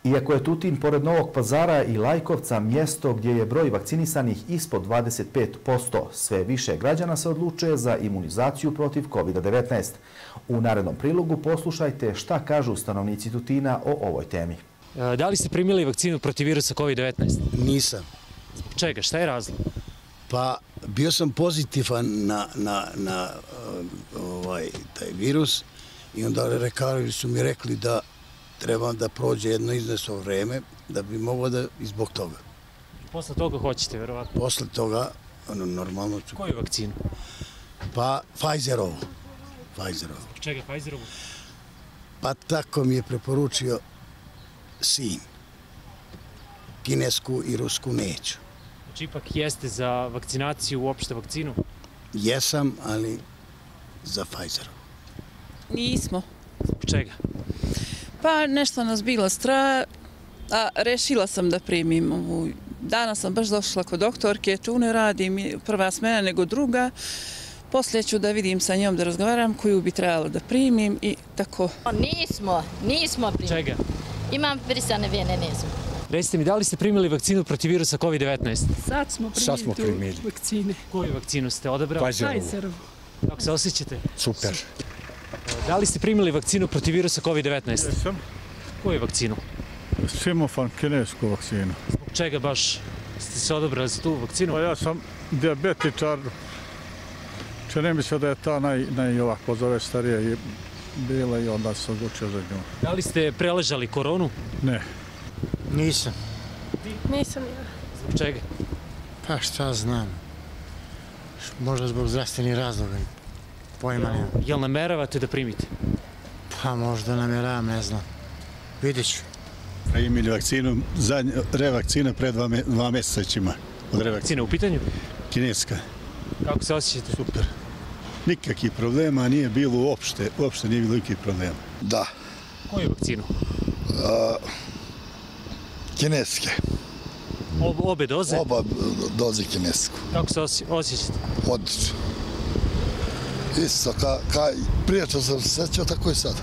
Iako je Tutin, pored Novog Pazara i Lajkovca, mjesto gdje je broj vakcinisanih ispod 25%, sve više građana se odlučuje za imunizaciju protiv COVID-19. U narednom prilogu poslušajte šta kažu stanovnici Tutina o ovoj temi. Da li ste primili vakcinu protiv virusa COVID-19? Nisam. Zbog čega? Šta je razlog? Pa bio sam pozitivan na taj virus i onda lekari su mi rekli da trebam da prođe jedno izvesno vreme da bi mogao da i zbog toga. Posle toga hoćete, verovatno? Posle toga, normalno ću... Koju vakcinu? Pa Pfizerovu. Zbog čega Pfizerovu? Pa tako mi je preporučio sin. Kinesku i rusku neću. Znači ipak jeste za vakcinaciju, uopšte vakcinu? Jesam, ali za Pfizerovu. Nismo. Zbog čega? Pa nešto nas bilo strah, a rešila sam da primim ovu. Danas sam baš došla kod doktorke, tu ne radim prva smena nego druga. Poslije ću da vidim sa njom da razgovaram koju bi trebalo da primim i tako. Nismo primili. Čega? Imam brisane vene, nismo. Recite mi, da li ste primili vakcinu protiv virusa COVID-19? Sad smo primili vakcine. Koju vakcinu ste odabrali? Pfizerovu. Kako se osjećate? Super. Da li ste primili vakcinu protiv virusa COVID-19? Jesam. Koju vakcinu? Sinopharm, kinesku vakcinu. Zbog čega baš ste se odabrali za tu vakcinu? Pa ja sam dijabetičar. Čini mi se da je ta ovako zove starija i bila i onda se odlučio za nju. Da li ste preležali koronu? Ne. Nisam. Nisam ja. Zbog čega? Pa šta znam. Možda zbog zdravstvenih razloga. Pojma nema. Jel nameravate da primite? Pa možda namjeravam, ne znam. Vidjet ću. Imali vakcinu, revakcina pre 2 mjeseca od revakcine. Vakcina u pitanju? Kineska. Kako se osjećate? Super. Nikakvih problema nije bilo uopšte nije bilo nikakvih problema. Da. Koju vakcinu? Kineske. Obe doze? Oba doze kinesku. Kako se osjećate? Odlično. Isto, prije što sam se sjećao, tako i sad.